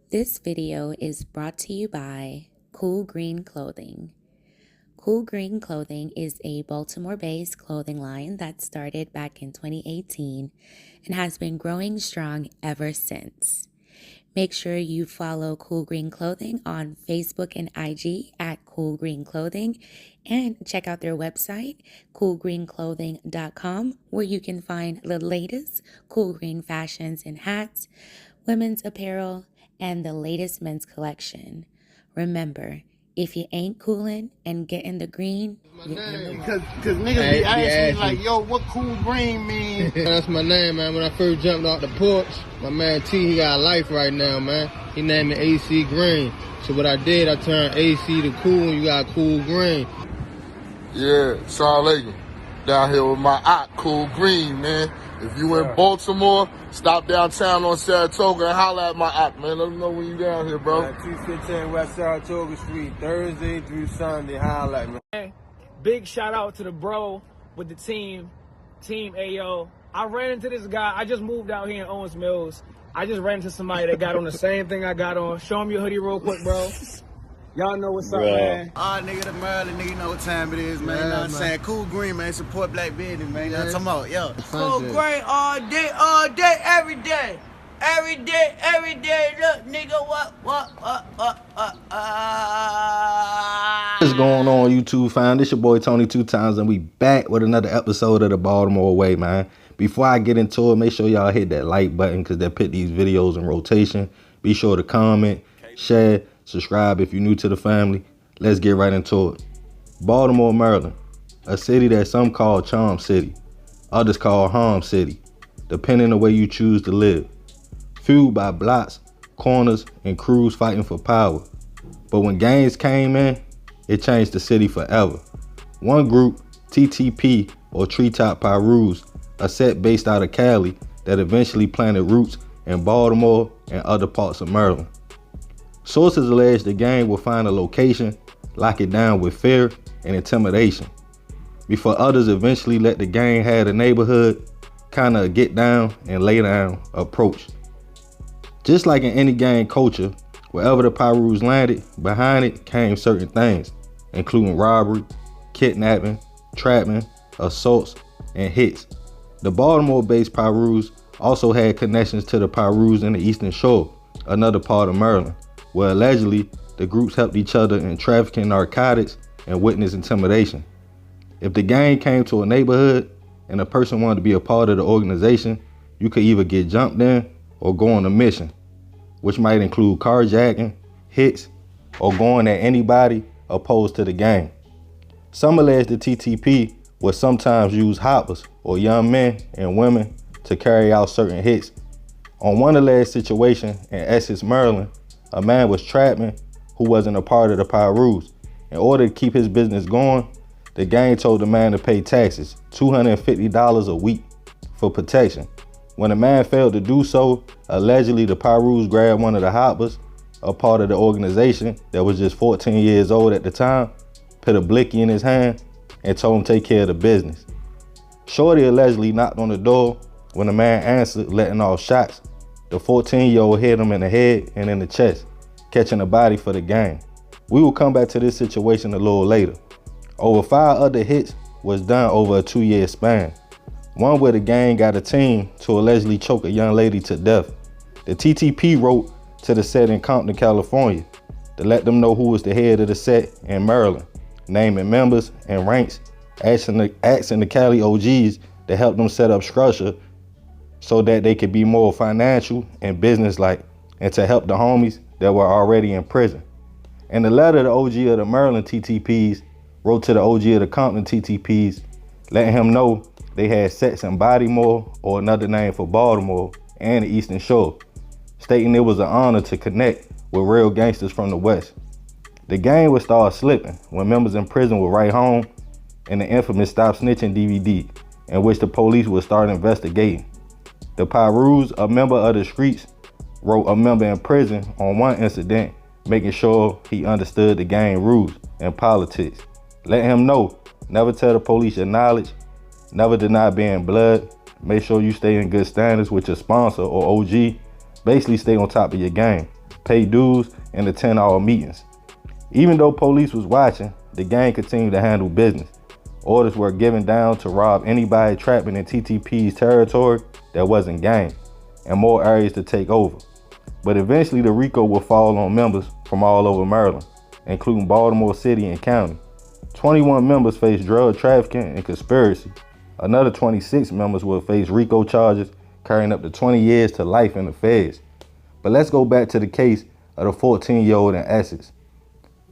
This video is brought to you by Cool Green Clothing. Cool Green Clothing is a Baltimore-based clothing line that started back in 2018 and has been growing strong ever since. Make sure you follow Cool Green Clothing on Facebook and IG at Cool Green Clothing, and check out their website, coolgreenclothing.com, where you can find the latest cool green fashions and hats, women's apparel, and the latest men's collection. Remember, if you ain't coolin' and getting the green, you're in the Cause niggas be asking me like, yo, what cool green mean? That's my name, man. When I first jumped off the porch, my man T, he got a life right now, man. He named me AC Green. So what I did, I turned AC to cool, and you got cool green. Yeah, Assalamu alaikum. Down here with my aunt, Cool Green, man. If you in Baltimore, stop downtown on Saratoga and holla at my aunt, man. Let them know when you down here, bro. 215 West Saratoga Street, Thursday through Sunday. Holla at me. Big shout out to the bro with the team AO. I ran into this guy. I just moved out here in Owens Mills. I just ran into somebody that got on the same thing I got on. Show him your hoodie real quick, bro. Y'all know what's up, man. All nigga, the Maryland nigga, you know what time it is, man. You know what I'm saying? Cool Green, man. Support black business, man. You know what I'm talking about? Yo. Cool Green all day, every day. Every day. Look, nigga, what? What's going on, YouTube fam? This your boy Tony 2Times, and we back with another episode of the Baltimore Way, man. Before I get into it, make sure y'all hit that like button, because that put these videos in rotation. Be sure to comment, share, subscribe if you're new to the family. Let's get right into it. Baltimore, Maryland, a city that some call Charm City, others call Harm City, depending on the way you choose to live. Fueled by blocks, corners, and crews fighting for power. But when gangs came in, it changed the city forever. One group, TTP or Tree Top Pirus, a set based out of Cali that eventually planted roots in Baltimore and other parts of Maryland. Sources allege the gang will find a location, lock it down with fear and intimidation, before others eventually let the gang have the neighborhood kind of get down and lay down approach. Just like in any gang culture, wherever the Pirus landed, behind it came certain things, including robbery, kidnapping, trapping, assaults, and hits. The Baltimore-based Pirus also had connections to the Pirus in the Eastern Shore, another part of Maryland, where allegedly the groups helped each other in trafficking narcotics and witness intimidation. If the gang came to a neighborhood and a person wanted to be a part of the organization, you could either get jumped in or go on a mission, which might include carjacking, hits, or going at anybody opposed to the gang. Some allege the TTP would sometimes use hoppers or young men and women to carry out certain hits. On one alleged situation in Essex, Maryland, a man was trapping who wasn't a part of the Pirus. In order to keep his business going, the gang told the man to pay taxes, $250 a week, for protection. When the man failed to do so, allegedly the Pirus grabbed one of the hoppers, a part of the organization that was just 14 years old at the time, put a blicky in his hand, and told him to take care of the business. Shorty allegedly knocked on the door. When the man answered, letting off shots, the 14-year-old hit him in the head and in the chest, catching the body for the gang. We will come back to this situation a little later. Over 5 other hits was done over a 2-year span. One where the gang got a team to allegedly choke a young lady to death. The TTP wrote to the set in Compton, California, to let them know who was the head of the set in Maryland, naming members and ranks, asking the Cali OGs to help them set up structure so that they could be more financial and business-like, and to help the homies that were already in prison. In the letter, the OG of the Maryland TTPs wrote to the OG of the Compton TTPs, letting him know they had sets in Baltimore, or another name for Baltimore, and the Eastern Shore, stating it was an honor to connect with real gangsters from the West. The gang would start slipping when members in prison would write home, and the infamous Stop Snitching DVD, in which the police would start investigating. The Pirus, a member of the streets, wrote a member in prison on one incident, making sure he understood the gang rules and politics. Let him know, never tell the police your knowledge, never deny being blood, make sure you stay in good standards with your sponsor or OG, basically stay on top of your game. pay dues, and attend all meetings. Even though police was watching, the gang continued to handle business. Orders were given down to rob anybody trapping in TTP's territory that wasn't gang, and more areas to take over. But eventually the RICO would fall on members from all over Maryland, including Baltimore City and County. 21 members faced drug trafficking and conspiracy. Another 26 members will face RICO charges carrying up to 20 years to life in the feds. But let's go back to the case of the 14-year-old in Essex.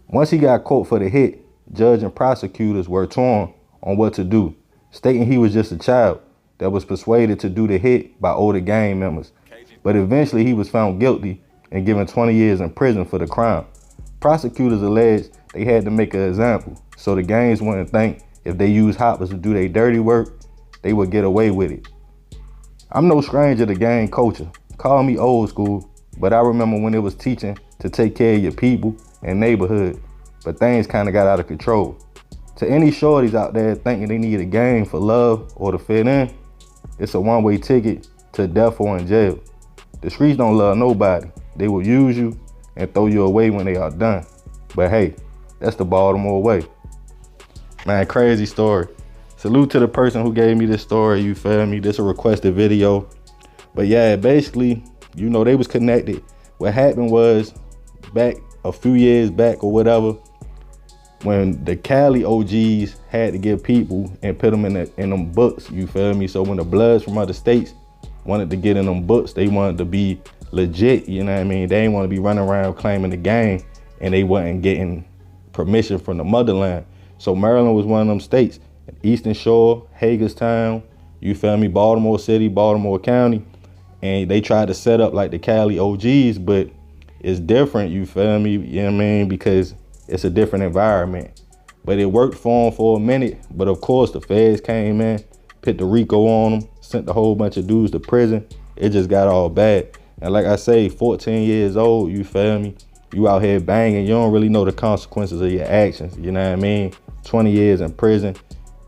Once he got caught for the hit, judge and prosecutors were torn on what to do, stating he was just a child that was persuaded to do the hit by older gang members. But eventually he was found guilty and given 20 years in prison for the crime. Prosecutors alleged they had to make an example, so the gangs wouldn't think if they used hoppers to do their dirty work, they would get away with it. I'm no stranger to gang culture. Call me old school, but I remember when it was teaching to take care of your people and neighborhood, but things kind of got out of control. To any shorties out there thinking they need a gang for love or to fit in, it's a one-way ticket to death or in jail. The streets don't love nobody. They will use you and throw you away when they are done. But hey, that's the Baltimore way. Man, crazy story. Salute to the person who gave me this story, you feel me? This a requested video. But yeah, basically, you know, they was connected. What happened was, back a few years back or whatever, when the Cali OGs had to get people and put them in them books, you feel me? So when the Bloods from other states wanted to get in them books, they wanted to be legit, you know what I mean? They didn't want to be running around claiming the gang and they wasn't getting permission from the motherland. So Maryland was one of them states. Eastern Shore, Hagerstown, you feel me? Baltimore City, Baltimore County. And they tried to set up like the Cali OGs, but it's different, you feel me? You know what I mean? Because it's a different environment. But it worked for them for a minute. But of course, the feds came in, put the RICO on them, sent a whole bunch of dudes to prison. It just got all bad. And like I say, 14 years old, you feel me? You out here banging, you don't really know the consequences of your actions, you know what I mean? 20 years in prison,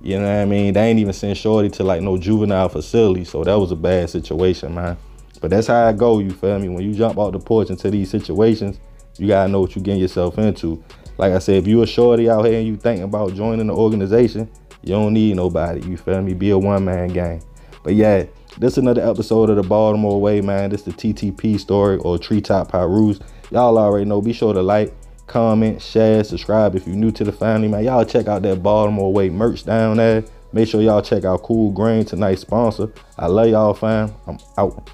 you know what I mean? They ain't even sent shorty to like no juvenile facility, so that was a bad situation, man. But that's how I go, you feel me? When you jump out the porch into these situations, you gotta know what you're getting yourself into. Like I said, if you a shorty out here and you thinking about joining the organization, you don't need nobody, you feel me? Be a one-man gang. But yeah, this is another episode of the Baltimore Way, man. This is the TTP story, or Tree Top Pirus. Y'all already know, be sure to like, comment, share, subscribe if you're new to the family, man. Y'all check out that Baltimore Way merch down there. Make sure y'all check out Cool Green, tonight's sponsor. I love y'all, fam. I'm out.